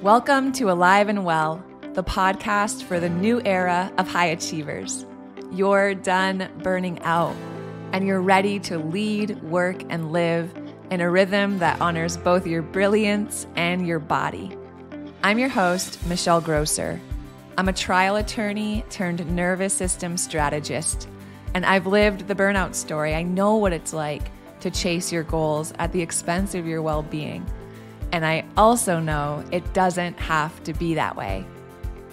Welcome to Alive and Well, the podcast for the new era of high achievers. You're done burning out, and you're ready to lead, work, and live in a rhythm that honors both your brilliance and your body. I'm your host, Michelle Grosser. I'm a trial attorney turned nervous system strategist, and I've lived the burnout story. I know what it's like to chase your goals at the expense of your well-being. And I also know it doesn't have to be that way.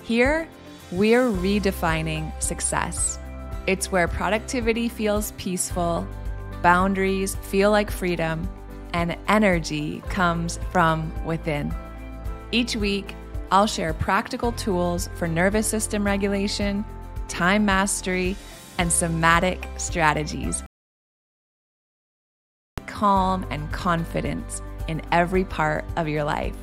Here, we're redefining success. It's where productivity feels peaceful, boundaries feel like freedom, and energy comes from within. Each week, I'll share practical tools for nervous system regulation, time mastery, and somatic strategies. Calm and confidence in every part of your life.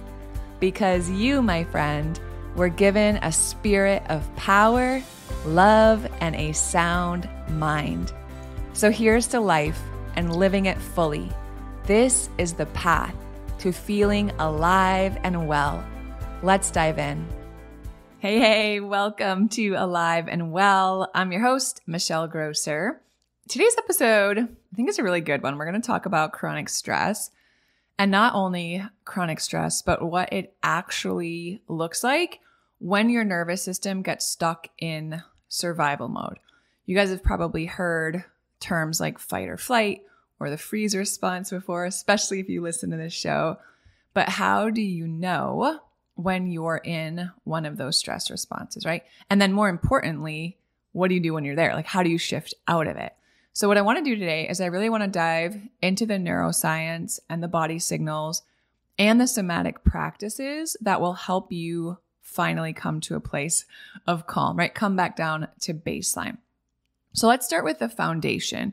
Because you, my friend, were given a spirit of power, love, and a sound mind. So here's to life and living it fully. This is the path to feeling alive and well. Let's dive in. Hey, welcome to Alive and Well. I'm your host, Michelle Grosser. Today's episode, I think, is a really good one. We're going to talk about chronic stress. And not only chronic stress, but what it actually looks like when your nervous system gets stuck in survival mode. You guys have probably heard terms like fight or flight or the freeze response before, especially if you listen to this show. But how do you know when you're in one of those stress responses, right? And then more importantly, what do you do when you're there? Like, how do you shift out of it? So what I want to do today is I really want to dive into the neuroscience and the body signals and the somatic practices that will help you finally come to a place of calm, right? Come back down to baseline. So let's start with the foundation.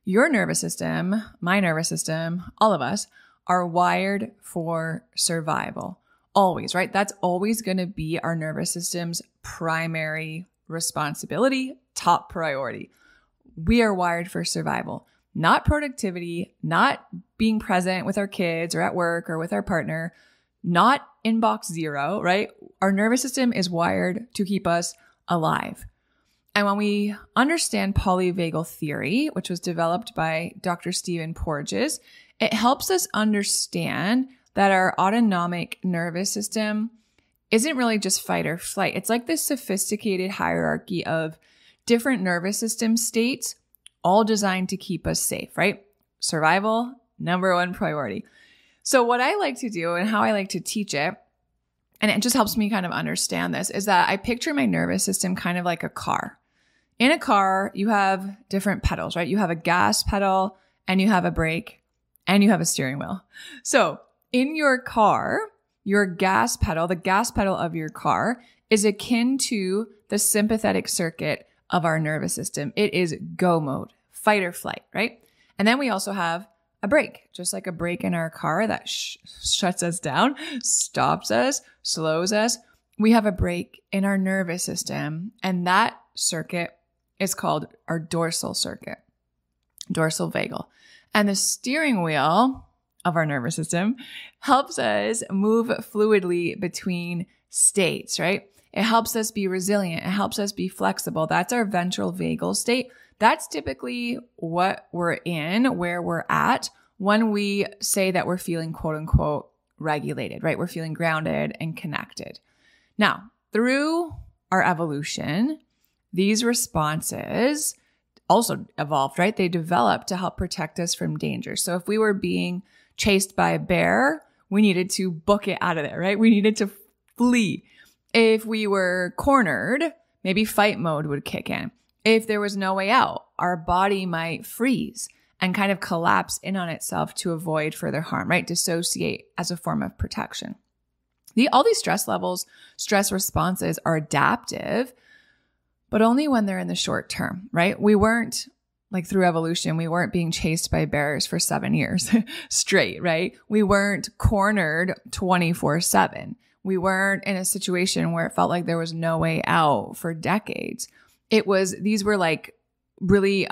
Your nervous system, my nervous system, all of us are wired for survival. Always, right? That's always going to be our nervous system's primary responsibility, top priority. We are wired for survival, not productivity, not being present with our kids or at work or with our partner, not inbox zero, right? Our nervous system is wired to keep us alive. And when we understand polyvagal theory, which was developed by Dr. Stephen Porges, it helps us understand that our autonomic nervous system isn't really just fight or flight. It's like this sophisticated hierarchy of different nervous system states, all designed to keep us safe, right? Survival, number one priority. So what I like to do and how I like to teach it, and it just helps me kind of understand this, is that I picture my nervous system kind of like a car. In a car, you have different pedals, right? You have a gas pedal and you have a brake and you have a steering wheel. So in your car, your gas pedal, the gas pedal of your car is akin to the sympathetic circuit of our nervous system. It is go mode, fight or flight, right? And then we also have a brake, just like a brake in our car that shuts us down, stops us, slows us. We have a brake in our nervous system, and that circuit is called our dorsal circuit, dorsal vagal. And the steering wheel of our nervous system helps us move fluidly between states, right? It helps us be resilient. It helps us be flexible. That's our ventral vagal state. That's typically what we're in, where we're at when we say that we're feeling quote unquote regulated, right? We're feeling grounded and connected. Now, through our evolution, these responses also evolved, right? They developed to help protect us from danger. So if we were being chased by a bear, we needed to book it out of there, right? We needed to flee. If we were cornered, maybe fight mode would kick in. If there was no way out, our body might freeze and kind of collapse in on itself to avoid further harm, right? Dissociate as a form of protection. All these stress levels, stress responses are adaptive, but only when they're in the short term, right? We weren't, like through evolution, we weren't being chased by bears for 7 years straight, right? We weren't cornered 24/7. We weren't in a situation where it felt like there was no way out for decades. These were like really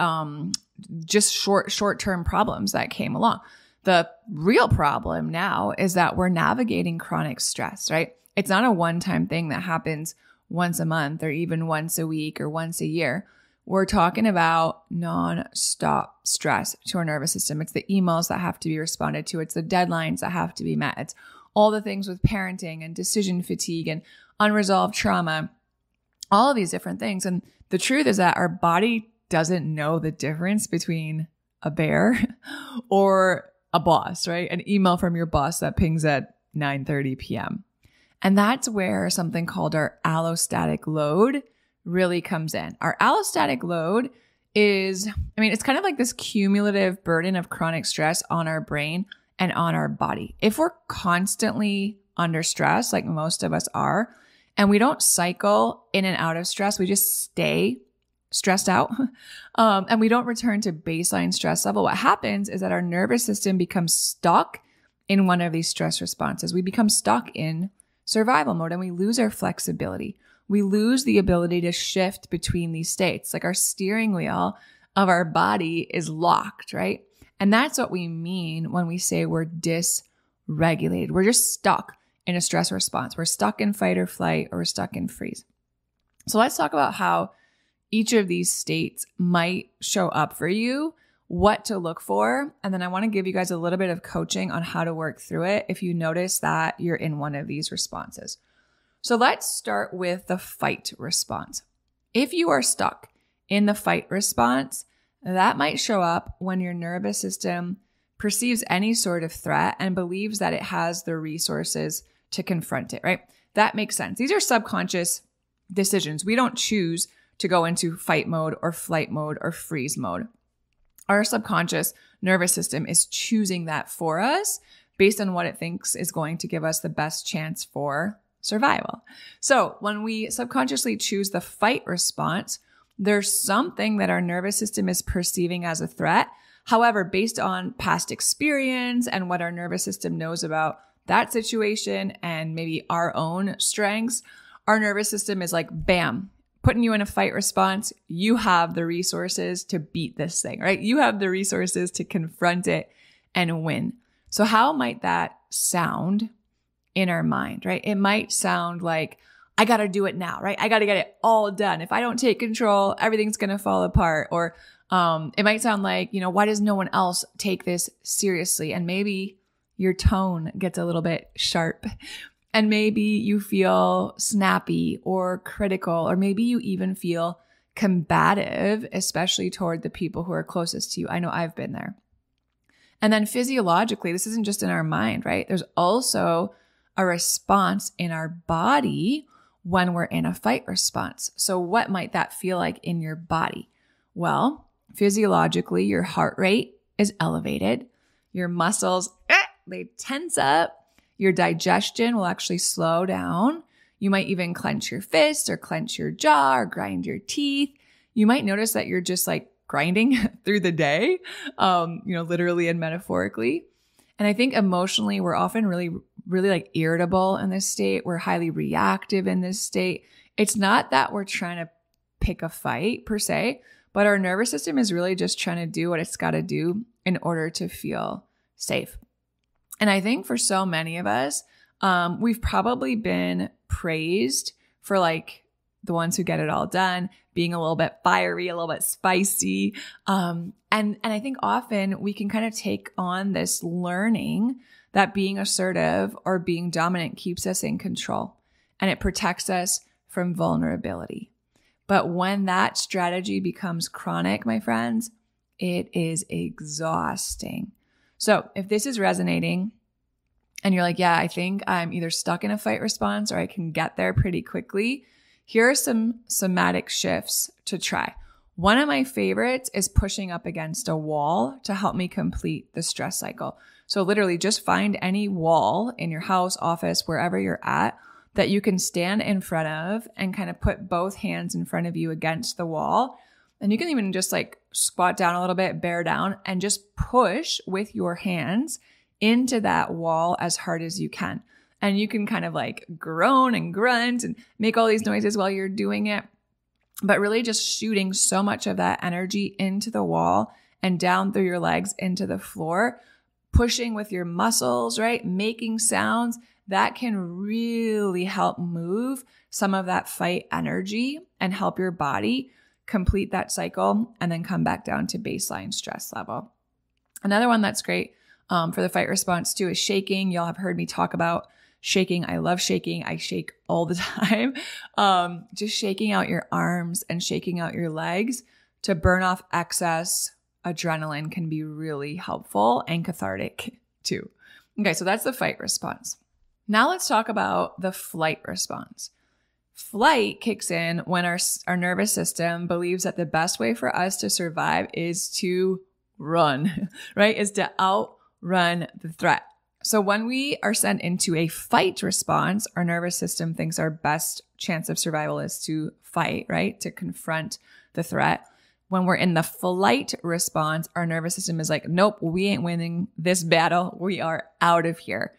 just short-term problems that came along. The real problem now is that we're navigating chronic stress, right? it's not a one-time thing that happens once a month or even once a week or once a year. We're talking about non-stop stress to our nervous system. It's the emails that have to be responded to. It's the deadlines that have to be met. It's all the things with parenting and decision fatigue and unresolved trauma, all of these different things. And the truth is that our body doesn't know the difference between a bear or a boss, right? An email from your boss that pings at 9:30 p.m. And that's where something called our allostatic load really comes in. Our allostatic load is, it's kind of like this cumulative burden of chronic stress on our brain and on our body. If we're constantly under stress, like most of us are, and we don't cycle in and out of stress, we just stay stressed out, and we don't return to baseline stress level, what happens is that our nervous system becomes stuck in one of these stress responses. We become stuck in survival mode and we lose our flexibility. We lose the ability to shift between these states. Like our steering wheel of our body is locked, right? And that's what we mean when we say we're dysregulated. We're just stuck in a stress response. We're stuck in fight or flight, or we're stuck in freeze. So let's talk about how each of these states might show up for you, what to look for. And then I want to give you guys a little bit of coaching on how to work through it if you notice that you're in one of these responses. So let's start with the fight response. If you are stuck in the fight response, that might show up when your nervous system perceives any sort of threat and believes that it has the resources to confront it, right? That makes sense. These are subconscious decisions. We don't choose to go into fight mode or flight mode or freeze mode. Our subconscious nervous system is choosing that for us based on what it thinks is going to give us the best chance for survival. So when we subconsciously choose the fight response, there's something that our nervous system is perceiving as a threat. However, based on past experience and what our nervous system knows about that situation and maybe our own strengths, our nervous system is like, bam, putting you in a fight response. You have the resources to beat this thing, right? You have the resources to confront it and win. So how might that sound in our mind, right? It might sound like, I got to do it now, right? I got to get it all done. If I don't take control, everything's going to fall apart. Or it might sound like, why does no one else take this seriously? And maybe your tone gets a little bit sharp. And maybe you feel snappy or critical, or maybe you even feel combative, especially toward the people who are closest to you. I know I've been there. And then physiologically, this isn't just in our mind, right? There's also a response in our body when we're in a fight response. So what might that feel like in your body? Well, physiologically, your heart rate is elevated. Your muscles, they tense up. Your digestion will actually slow down. You might even clench your fists or clench your jaw or grind your teeth. You might notice that you're just like grinding through the day, literally and metaphorically. And I think emotionally, we're often really like irritable in this state. We're highly reactive in this state. It's not that we're trying to pick a fight per se, but our nervous system is really just trying to do what it's got to do in order to feel safe. And I think for so many of us, we've probably been praised for like the ones who get it all done, being a little bit fiery, a little bit spicy. And I think often we can kind of take on this learning that being assertive or being dominant keeps us in control and it protects us from vulnerability. But when that strategy becomes chronic, my friends, it is exhausting. So if this is resonating and you're like, yeah, I think I'm either stuck in a fight response or I can get there pretty quickly, here are some somatic shifts to try. One of my favorites is pushing up against a wall to help me complete the stress cycle. So literally just find any wall in your house, office, wherever you're at that you can stand in front of and kind of put both hands in front of you against the wall. And you can even just like squat down a little bit, bear down, and just push with your hands into that wall as hard as you can. And you can kind of like groan and grunt and make all these noises while you're doing it, but really just shooting so much of that energy into the wall and down through your legs into the floor pushing with your muscles, right? Making sounds that can really help move some of that fight energy and help your body complete that cycle and then come back down to baseline stress level. Another one that's great for the fight response too is shaking. Y'all have heard me talk about shaking. I love shaking. I shake all the time. Just shaking out your arms and shaking out your legs to burn off excess adrenaline can be really helpful and cathartic too. Okay, so that's the fight response. Now let's talk about the flight response. Flight kicks in when our nervous system believes that the best way for us to survive is to run, right? Is to outrun the threat. So when we are sent into a fight response, our nervous system thinks our best chance of survival is to fight, right? To confront the threat. When we're in the flight response, our nervous system is like, nope, we ain't winning this battle. We are out of here.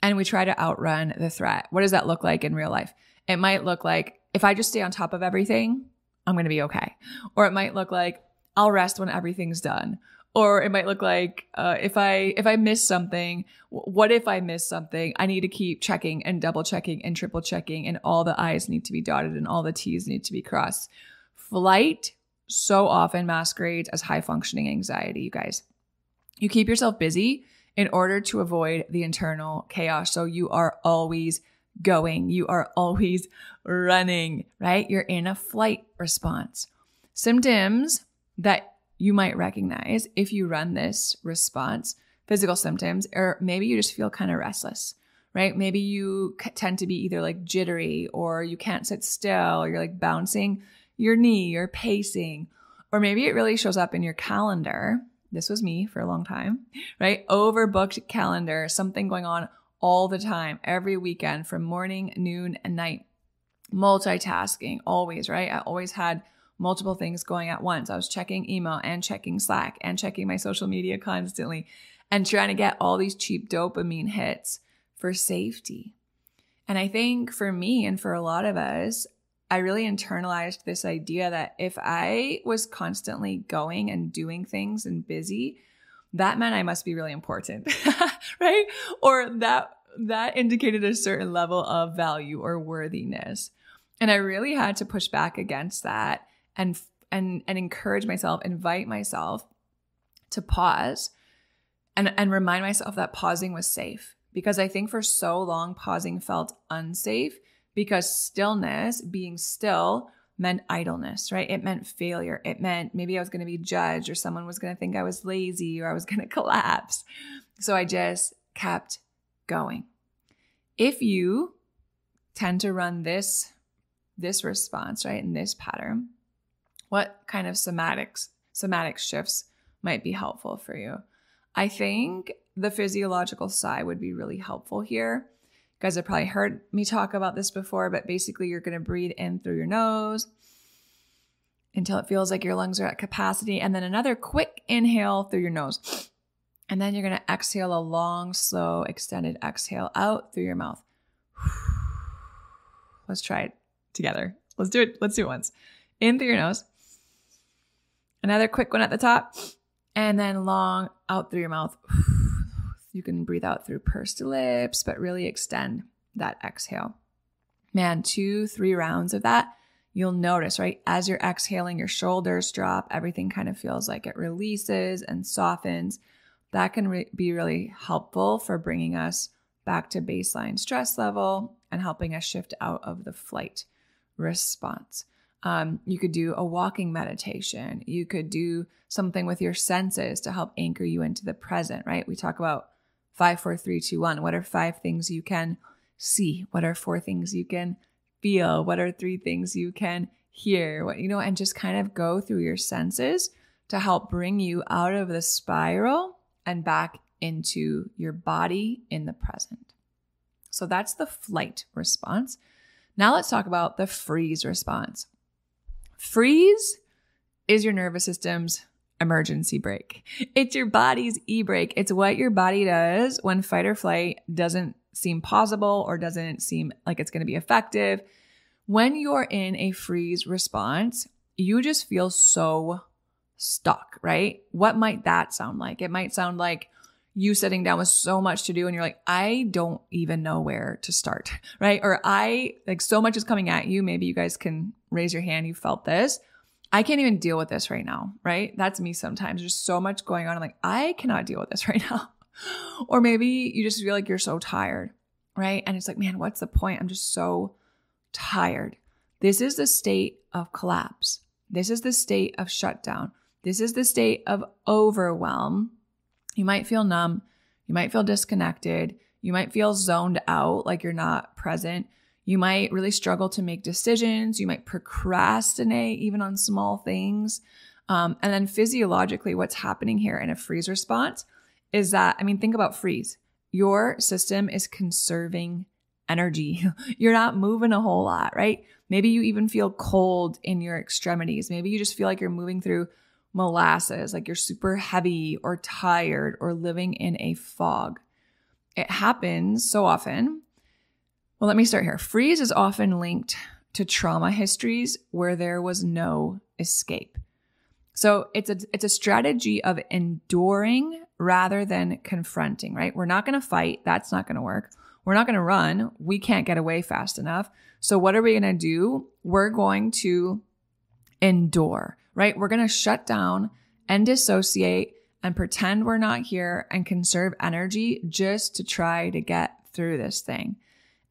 And we try to outrun the threat. What does that look like in real life? It might look like if I just stay on top of everything, I'm going to be okay. Or it might look like I'll rest when everything's done. Or it might look like if I miss something, what if I miss something? I need to keep checking and double checking and triple checking, and all the I's need to be dotted and all the T's need to be crossed. Flight so often masquerades as high functioning anxiety, you guys. You keep yourself busy in order to avoid the internal chaos. So you are always going. You are always running, right? You're in a flight response. Symptoms that you might recognize if you run this response, physical symptoms, or maybe you just feel kind of restless, right? Maybe you tend to be either like jittery, or you can't sit still, or you're like bouncing your knee, you're pacing, or maybe it really shows up in your calendar. This was me for a long time, right? Overbooked calendar, something going on all the time, every weekend from morning, noon, and night. Multitasking, always, right? I always had multiple things going at once. I was checking email and checking Slack and checking my social media constantly and trying to get all these cheap dopamine hits for safety. And I think for me and for a lot of us, I really internalized this idea that if I was constantly going and doing things and busy, that meant I must be really important, right? Or that indicated a certain level of value or worthiness. And I really had to push back against that and encourage myself, invite myself to pause and remind myself that pausing was safe. Because I think for so long, pausing felt unsafe because stillness, being still, meant idleness, right? It meant failure. It meant maybe I was going to be judged, or someone was going to think I was lazy, or I was going to collapse. So I just kept going. If you tend to run this response, right, in this pattern, what kind of somatic shifts might be helpful for you? I think the physiological sigh would be really helpful here. You guys have probably heard me talk about this before, but basically you're going to breathe in through your nose until it feels like your lungs are at capacity, and then another quick inhale through your nose. And then you're going to exhale a long, slow, extended exhale out through your mouth. Let's try it together. Let's do it once. In through your nose. Another quick one at the top. And then long out through your mouth. You can breathe out through pursed lips, but really extend that exhale. Man, 2-3 rounds of that, you'll notice, right? As you're exhaling, your shoulders drop. Everything kind of feels like it releases and softens. That can be really helpful for bringing us back to baseline stress level and helping us shift out of the flight response. You could do a walking meditation. You could do something with your senses to help anchor you into the present, right? We talk about 5, 4, 3, 2, 1. What are 5 things you can see? What are 4 things you can feel? What are 3 things you can hear? And just kind of go through your senses to help bring you out of the spiral and back into your body in the present. So that's the flight response. Now let's talk about the freeze response. Freeze is your nervous system's emergency brake. It's your body's e-brake. It's what your body does when fight or flight doesn't seem possible or doesn't seem like it's going to be effective. When you're in a freeze response, you just feel so stuck, right? What might that sound like? It might sound like you sitting down with so much to do and you're like, I don't even know where to start, right? Or so much is coming at you. Maybe you guys can raise your hand. You felt this. I can't even deal with this right now, right? That's me sometimes. There's so much going on. I'm like, I cannot deal with this right now. Or maybe you just feel like you're so tired, right? And it's like, man, what's the point? I'm just so tired. This is the state of collapse. This is the state of shutdown. This is the state of overwhelm. You might feel numb. You might feel disconnected. You might feel zoned out, like you're not present. You might really struggle to make decisions. You might procrastinate even on small things. And then physiologically, what's happening here in a freeze response is that, think about freeze. Your system is conserving energy. You're not moving a whole lot, right? Maybe you even feel cold in your extremities. Maybe you just feel like you're moving through molasses, like you're super heavy or tired or living in a fog. It happens so often. Well, let me start here. Freeze is often linked to trauma histories where there was no escape. So it's a strategy of enduring rather than confronting, right? We're not going to fight. That's not going to work. We're not going to run. We can't get away fast enough. So what are we going to do? We're going to endure, right? We're going to shut down and dissociate and pretend we're not here and conserve energy just to try to get through this thing.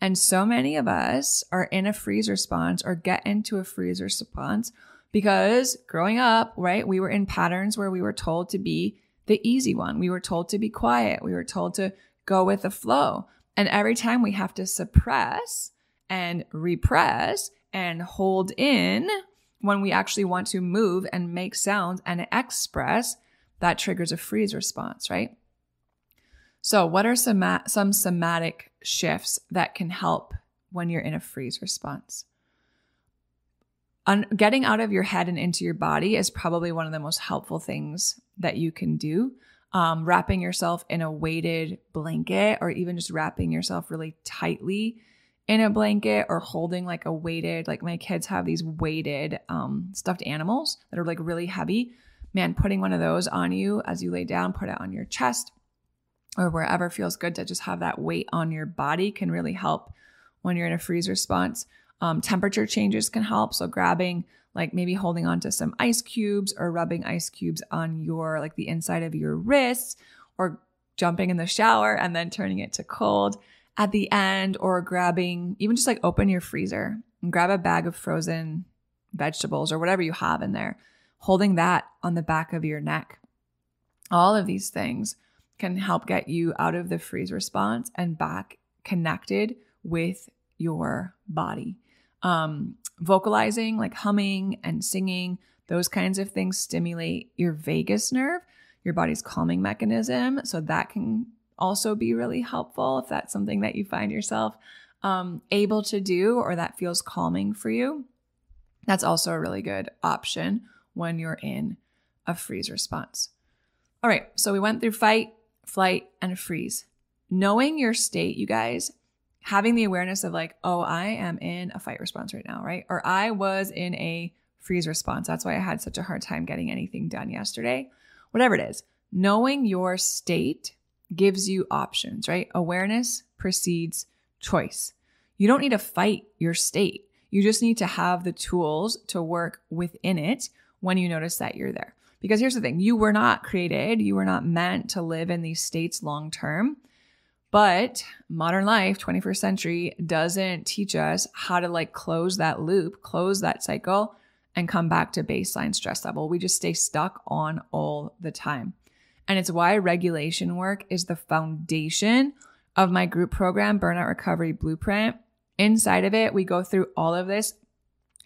And so many of us are in a freeze response or get into a freeze response because growing up, right, we were in patterns where we were told to be the easy one. We were told to be quiet. We were told to go with the flow. And every time we have to suppress and repress and hold in when we actually want to move and make sounds and express, that triggers a freeze response, right? So what are some somatic shifts that can help when you're in a freeze response? Getting out of your head and into your body is probably one of the most helpful things that you can do. Wrapping yourself in a weighted blanket or even just wrapping yourself really tightly in a blanket or holding like a weighted, like my kids have these weighted stuffed animals that are like really heavy. Man, putting one of those on you as you lay down, put it on your chest or wherever feels good to just have that weight on your body can really help when you're in a freeze response. Temperature changes can help. So grabbing, like maybe holding on to some ice cubes or rubbing ice cubes on your, like the inside of your wrists or jumping in the shower and then turning it to cold at the end, or grabbing, even just like open your freezer and grab a bag of frozen vegetables or whatever you have in there, holding that on the back of your neck. All of these things can help get you out of the freeze response and back connected with your body. Vocalizing, like humming and singing, those kinds of things stimulate your vagus nerve, your body's calming mechanism. So that can also be really helpful if that's something that you find yourself able to do or that feels calming for you. That's also a really good option when you're in a freeze response. All right, so we went through fight, flight, and freeze. Knowing your state, you guys, having the awareness of like, oh, I am in a fight response right now, right? Or I was in a freeze response. That's why I had such a hard time getting anything done yesterday. Whatever it is, knowing your state gives you options, right? Awareness precedes choice. You don't need to fight your state. You just need to have the tools to work within it when you notice that you're there. Because here's the thing, you were not created, you were not meant to live in these states long term. But modern life, 21st century, doesn't teach us how to like close that loop, close that cycle, and come back to baseline stress level. We just stay stuck on all the time. And it's why regulation work is the foundation of my group program, Burnout Recovery Blueprint. Inside of it, we go through all of this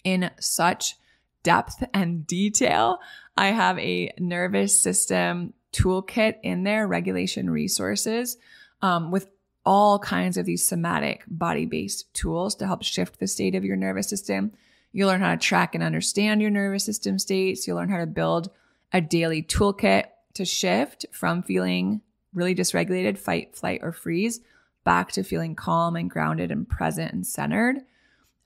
in such depth and detail. I have a nervous system toolkit in there, regulation resources, with all kinds of these somatic body-based tools to help shift the state of your nervous system. You'll learn how to track and understand your nervous system states. You'll learn how to build a daily toolkit to shift from feeling really dysregulated, fight, flight, or freeze, back to feeling calm and grounded and present and centered.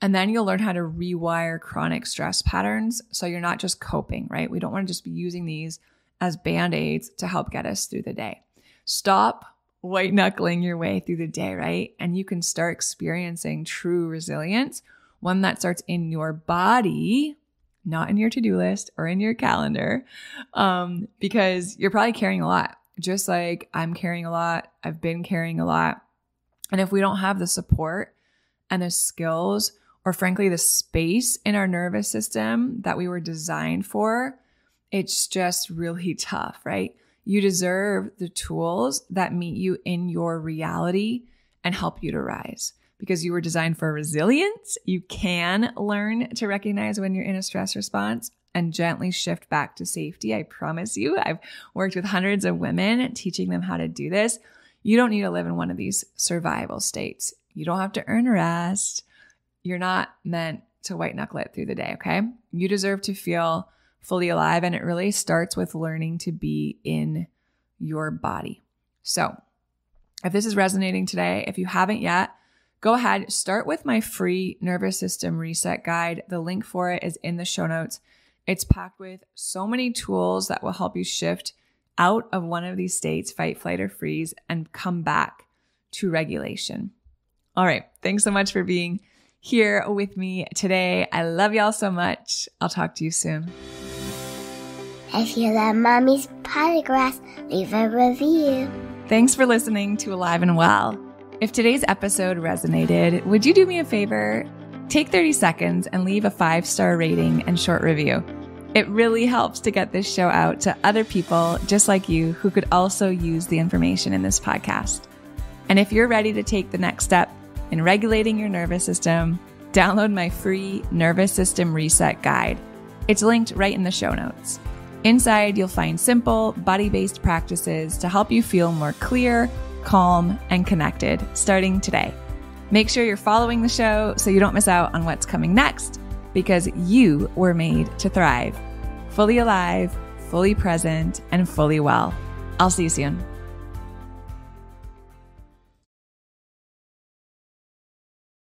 And then you'll learn how to rewire chronic stress patterns so you're not just coping, right? We don't want to just be using these as Band-Aids to help get us through the day. Stop white knuckling your way through the day, right? And you can start experiencing true resilience, one that starts in your body, not in your to-do list or in your calendar, because you're probably carrying a lot, just like I'm carrying a lot. I've been carrying a lot. And if we don't have the support and the skills, or frankly, the space in our nervous system that we were designed for, it's just really tough, right? You deserve the tools that meet you in your reality and help you to rise, because you were designed for resilience. You can learn to recognize when you're in a stress response and gently shift back to safety. I promise you, I've worked with hundreds of women teaching them how to do this. You don't need to live in one of these survival states. You don't have to earn rest. You're not meant to white knuckle it through the day, okay? You deserve to feel fully alive, and it really starts with learning to be in your body. So if this is resonating today, if you haven't yet, go ahead, start with my free nervous system reset guide. The link for it is in the show notes. It's packed with so many tools that will help you shift out of one of these states, fight, flight, or freeze, and come back to regulation. All right. Thanks so much for being here with me today. I love y'all so much. I'll talk to you soon. If you love Mommy's Podcast, leave a review. Thanks for listening to Alive and Well. If today's episode resonated, would you do me a favor? Take 30 seconds and leave a 5-star rating and short review. It really helps to get this show out to other people just like you who could also use the information in this podcast. And if you're ready to take the next step in regulating your nervous system, download my free nervous system reset guide. It's linked right in the show notes. Inside, you'll find simple, body-based practices to help you feel more clear, calm, and connected starting today. Make sure you're following the show so you don't miss out on what's coming next, because you were made to thrive. Fully alive, fully present, and fully well. I'll see you soon.